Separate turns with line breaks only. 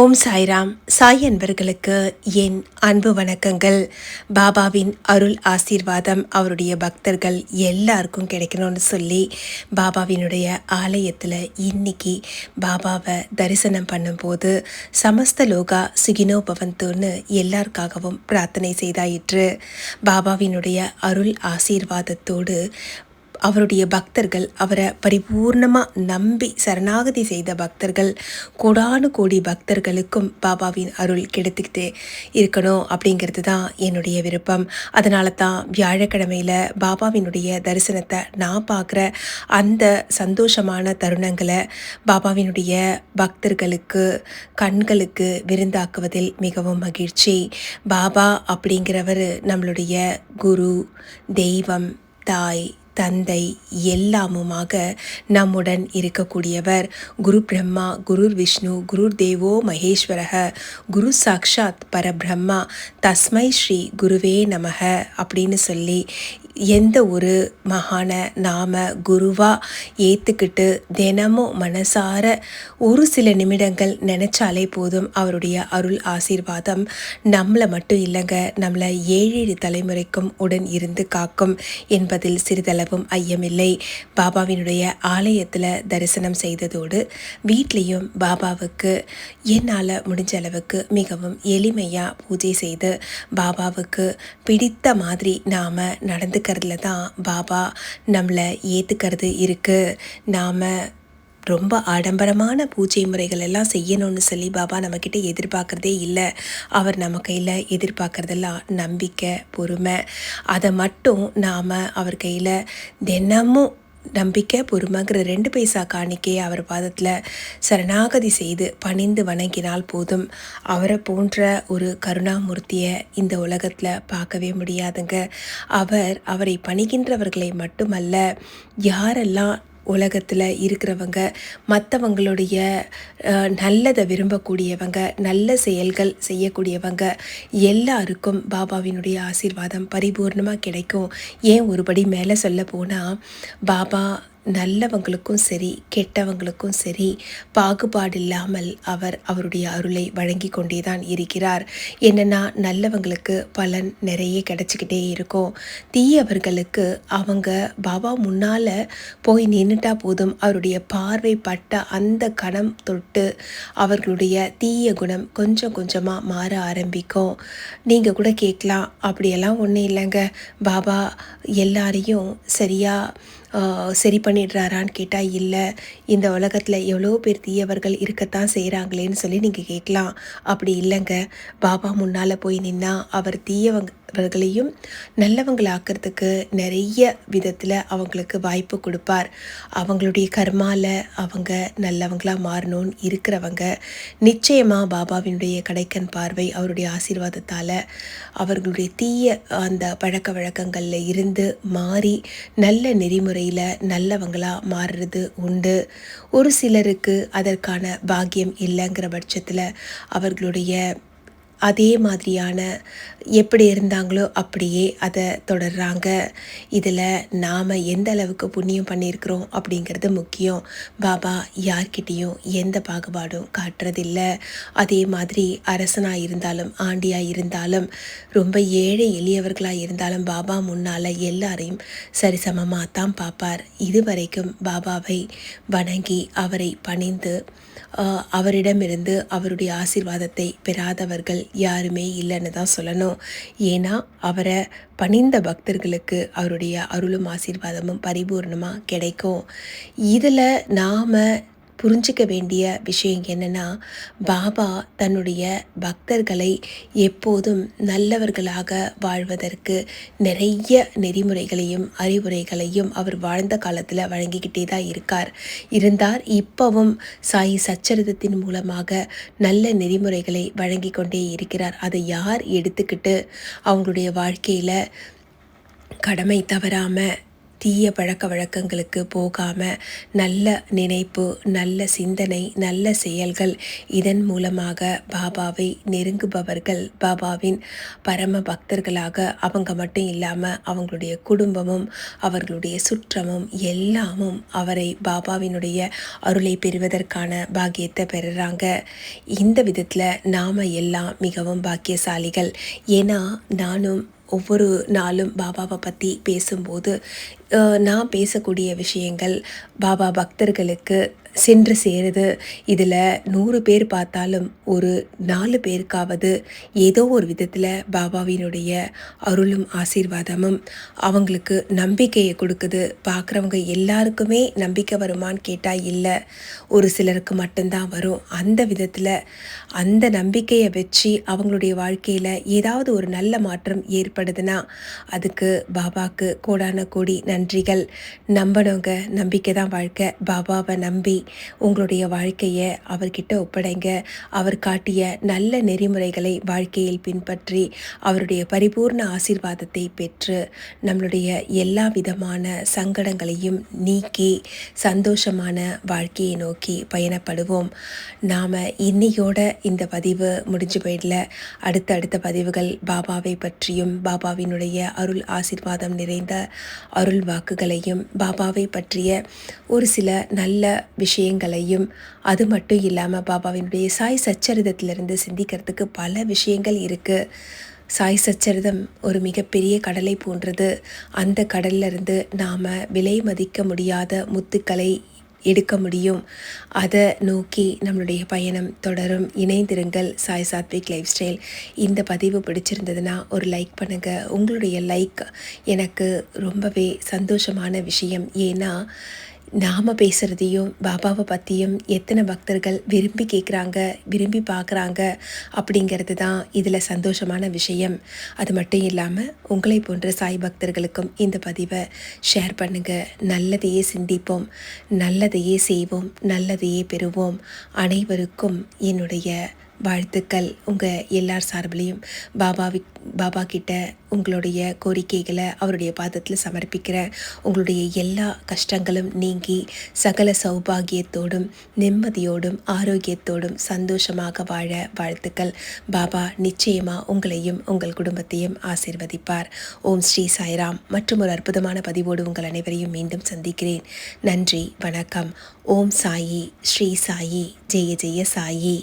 ஓம் சாய்ராம். சாய் அன்பர்களுக்கு என் அன்பு வணக்கங்கள். பாபாவின் அருள் ஆசீர்வாதம் அவருடைய பக்தர்கள் எல்லாருக்கும் கிடைக்கணும்னு சொல்லி பாபாவினுடைய ஆலயத்தில் இன்னைக்கு பாபாவை தரிசனம் பண்ணும்போது சமஸ்த லோகா சுகினோ பவந்துன்னு எல்லாருக்காகவும் பிரார்த்தனை செய்தாயிற்று. பாபாவினுடைய அருள் ஆசீர்வாதத்தோடு அவருடைய பக்தர்கள், அவரை பரிபூர்ணமாக நம்பி சரணாகதி செய்த பக்தர்கள், கோடானு கோடி பக்தர்களுக்கும் பாபாவின் அருள் கிடைத்துக்கிட்டே இருக்கணும் அப்படிங்கிறது தான் என்னுடைய விருப்பம். அதனால தான் வியாழக்கிழமையில் பாபாவினுடைய தரிசனத்தை நான் பார்க்குற அந்த சந்தோஷமான தருணங்களை பாபாவினுடைய பக்தர்களுக்கு கண்களுக்கு விருந்தாக்குவதில் மிகவும் மகிழ்ச்சி. பாபா அப்படிங்கிறவர் நம்மளுடைய குரு, தெய்வம், தாய், தந்தை எல்லாமுமாக நம்முடன் இருக்கக்கூடியவர். குரு பிரம்மா, குரு விஷ்ணு, குரு தேவோ மகேஸ்வரக, குரு சாக்ஷாத் பரபிரம்மா, தஸ்மை ஸ்ரீ குருவே நமக அப்படின்னு சொல்லி எந்த ஒரு மகான நாம குருவாக ஏற்றுக்கிட்டு தினமும் மனசார ஒரு சில நிமிடங்கள் நினச்சாலே போதும் அவருடைய அருள் ஆசீர்வாதம் நம்மளை மட்டும் இல்லைங்க, நம்மளை 7 தலைமுறைக்கும் உடன் இருந்து காக்கும் என்பதில் சிறிதளவும் ஐயமில்லை. பாபாவினுடைய ஆலயத்தில் தரிசனம் செய்ததோடு வீட்லேயும் பாபாவுக்கு என்னால் முடிஞ்ச அளவுக்கு மிகவும் எளிமையாக பூஜை செய்து பாபாவுக்கு பிடித்த மாதிரி நாம் நடந்துக்கிறதுல தான் பாபா நம்மளை ஏற்றுக்கிறது இருக்குது. நாம் ரொம்ப ஆடம்பரமான பூஜை முறைகள் எல்லாம் செய்யணும்னு சொல்லி பாபா நம்மக்கிட்ட எதிர்பார்க்குறதே இல்லை. அவர் நம்ம கையில் எதிர்பார்க்குறதெல்லாம் நம்பிக்கை, பொறுமை. அதை மட்டும் நாம் அவர் கையில் தினமும் நம்பிக்கை, பொறுமைங்கிற 2 பைசா காணிக்கையை அவர் பாதத்தில் சரணாகதி செய்து பணிந்து வணங்கினால் போதும். அவரை போன்ற ஒரு கருணாமூர்த்தியை இந்த உலகத்தில் பார்க்கவே முடியாதுங்க. அவரை பணிகின்றவர்களை மட்டுமல்ல, யாரெல்லாம் உலகத்தில் இருக்கிறவங்க மற்றவங்களுடைய நல்லதை விரும்பக்கூடியவங்க, நல்ல செயல்கள் செய்யக்கூடியவங்க எல்லாருக்கும் பாபாவினுடைய ஆசீர்வாதம் பரிபூர்ணமாக கிடைக்கும். ஏன் ஒருபடி மேலே சொல்ல போனால், பாபா நல்லவங்களுக்கும் சரி கெட்டவங்களுக்கும் சரி பாகுபாடு இல்லாமல் அவருடைய அருளை வழங்கி கொண்டே தான் இருக்கிறார். என்னென்னா, நல்லவங்களுக்கு பலன் நிறைய கிடச்சிக்கிட்டே இருக்கும். தீயவர்களுக்கு அவங்க பாபா முன்னால் போய் நின்றுட்டா போதும், அவருடைய பார்வை பட்ட அந்த கணம் தொட்டு அவர்களுடைய தீய குணம் கொஞ்சம் கொஞ்சமாக மாற ஆரம்பிக்கும். நீங்கள் கூட கேட்கலாம், அப்படியெல்லாம் ஒன்றும் இல்லைங்க, பாபா எல்லாரையும் சரி பண்ணிடுறாரான்னு கேட்டால் இல்லை. இந்த உலகத்தில் எவ்வளோ பேர் தீயவர்கள் இருக்கத்தான் செய்கிறாங்களேன்னு சொல்லி நீங்கள் கேட்கலாம். அப்படி இல்லைங்க. பாபா முன்னால் போய் நின்னா அவர் தீயவர்களையும் நல்லவங்களாக்கிறதுக்கு நிறைய விதத்தில் அவங்களுக்கு வாய்ப்பு கொடுப்பார். அவங்களுடைய கர்மாவில் அவங்க நல்லவங்களாக மாறணும்னு இருக்கிறவங்க நிச்சயமாக பாபாவினுடைய கடைக்கண் பார்வை அவருடைய ஆசீர்வாதத்தால் அவர்களுடைய தீய அந்த பழக்க வழக்கங்களில் இருந்து மாறி நல்ல நெறிமுறையில் நல்லவங்களாக மாறுறது உண்டு. ஒரு சிலருக்கு அதற்கான பாக்கியம் இல்லைங்கிற பட்சத்தில் அவர்களுடைய அதே மாதிரியான எப்படி இருந்தாங்களோ அப்படியே அதை தொடர்றாங்க. இதில் நாம் எந்த அளவுக்கு புண்ணியம் பண்ணியிருக்கிறோம் அப்படிங்கிறது முக்கியம். பாபா யார்கிட்டேயும் எந்த பாகுபாடும் காட்டுறதில்லை. அதே மாதிரி அரசனாக இருந்தாலும் ஆண்டியாக இருந்தாலும் ரொம்ப ஏழை எளியவர்களாக இருந்தாலும் பாபா முன்னால் எல்லாரையும் சரிசமமாக தான் பார்ப்பார். இதுவரைக்கும் பாபாவை வணங்கி அவரை பணிந்து அவரிடமிருந்து அவருடைய ஆசீர்வாதத்தை பெறாதவர்கள் யாருமே இல்லைன்னு தான் சொல்லணும். ஏன்னா அவரை பணிந்த பக்தர்களுக்கு அவருடைய அருளும் ஆசீர்வாதமும் பரிபூர்ணமாக கிடைக்கும். இதில் நாம் புரிஞ்சிக்க வேண்டிய விஷயம் என்னென்னா, பாபா தன்னுடைய பக்தர்களை எப்போதும் நல்லவர்களாக வாழ்வதற்கு நிறைய நெறிமுறைகளையும் அறிவுரைகளையும் அவர் வாழ்ந்த காலத்தில் வழங்கிக்கிட்டே தான் இருந்தார். இப்போவும் சாய் சச்சரிதத்தின் மூலமாக நல்ல நெறிமுறைகளை வழங்கி கொண்டே இருக்கிறார். அதை யார் எடுத்துக்கிட்டு அவங்களுடைய வாழ்க்கையில் கடமை தவறாமல் தீய பழக்க வழக்கங்களுக்கு போகாமல் நல்ல நினைப்பு, நல்ல சிந்தனை, நல்ல செயல்கள், இதன் மூலமாக பாபாவை நெருங்குபவர்கள் பாபாவின் பரம பக்தர்களாக அவங்க மட்டும் இல்லாமல் அவங்களுடைய குடும்பமும் அவர்களுடைய சுற்றமும் எல்லாமும் அவரை பாபாவினுடைய அருளை பெறுவதற்கான பாக்கியத்தை பெறுறாங்க. இந்த விதத்தில் நாம் எல்லாம் மிகவும் பாக்கியசாலிகள். ஏன்னா நானும் ஒவ்வொரு நாளும் பாபாவை பற்றி பேசும்போது நான் பேசக்கூடிய விஷயங்கள் பாபா பக்தர்களுக்கு சென்று சேருது. இதில் 100 பேர் பார்த்தாலும் ஒரு 4 பேருக்காவது ஏதோ ஒரு விதத்தில் பாபாவினுடைய அருளும் ஆசீர்வாதமும் அவங்களுக்கு நம்பிக்கையை கொடுக்குது. பார்க்குறவங்க எல்லாருக்குமே நம்பிக்கை வருமான்னு கேட்டால் இல்லை, ஒரு சிலருக்கு மட்டும்தான் வரும். அந்த விதத்தில் அந்த நம்பிக்கையை வச்சு அவங்களுடைய வாழ்க்கையில் ஏதாவது ஒரு நல்ல மாற்றம் ஏற்படுதுன்னா அதுக்கு பாபாவுக்கு கோடான கோடி நன்றிகள். நம்பணுங்க, நம்பிக்கை தான் வாழ்க்கை. பாபாவை நம்பி உங்களுடைய வாழ்க்கையை அவர்கிட்ட ஒப்படைங்க. அவர் காட்டிய நல்ல நெறிமுறைகளை வாழ்க்கையில் பின்பற்றி அவருடைய பரிபூர்ண ஆசீர்வாதத்தை பெற்று நம்மளுடைய எல்லா விதமான சங்கடங்களையும் நீக்கி சந்தோஷமான வாழ்க்கையை நோக்கி பயணப்படுவோம். நாம் இன்னையோட இந்த பதிவு முடிஞ்சு போயிடல. அடுத்த பதிவுகள் பாபாவை பற்றியும் பாபாவினுடைய அருள் ஆசீர்வாதம் நிறைந்த அருள் வாக்குகளையும் பாபாவை பற்றிய ஒரு சில நல்ல விஷயங்களையும், அது மட்டும் இல்லாமல் பாபாவினுடைய சாய் சச்சரிதத்திலிருந்து சிந்திக்கிறதுக்கு பல விஷயங்கள் இருக்குது. சாய் சச்சரிதம் ஒரு மிகப்பெரிய கடலை போன்றது. அந்த கடல்லிருந்து நாம் விலை மதிக்க முடியாத முத்துக்களை எடுக்க முடியும். அதை நோக்கி நம்மளுடைய பயணம் தொடரும். இணைந்திருங்கள் சாய் சாத்விக் லைஃப் ஸ்டைல். இந்த பதிவு பிடிச்சிருந்ததுன்னா ஒரு லைக் பண்ணுங்கள். உங்களுடைய லைக் எனக்கு ரொம்பவே சந்தோஷமான விஷயம். ஏன்னா நாம் பேசுகிறதையும் பாபாவை பற்றியும் எத்தனை பக்தர்கள் விரும்பி கேட்குறாங்க, விரும்பி பார்க்குறாங்க அப்படிங்கிறது தான் இதில் சந்தோஷமான விஷயம். அது மட்டும் இல்லாமல் உங்களை போன்ற சாய் பக்தர்களுக்கும் இந்த பதிவை ஷேர் பண்ணுங்கள். நல்லதையே சிந்திப்போம், நல்லதையே செய்வோம், நல்லதையே பெறுவோம். அனைவருக்கும் என்னுடைய வாழ்த்துக்கள். உங்கள் எல்லார் சார்பிலையும் பாபா கிட்ட உங்களுடைய கோரிக்கைகளை அவருடைய பாதத்தில் சமர்ப்பிக்கிறேன். உங்களுடைய எல்லா கஷ்டங்களும் நீங்கி சகல சௌபாகியத்தோடும் நிம்மதியோடும் ஆரோக்கியத்தோடும் சந்தோஷமாக வாழ வாழ்த்துக்கள். பாபா நிச்சயமாக உங்களையும் உங்கள் குடும்பத்தையும் ஆசீர்வதிப்பார். ஓம் ஸ்ரீ சாய்ராம். மற்றும் ஒரு அற்புதமான பதிவோடு உங்கள் அனைவரையும் மீண்டும் சந்திக்கிறேன். நன்றி, வணக்கம். ஓம் சாயி, ஸ்ரீ சாயி, ஜெய ஜெய சாயி.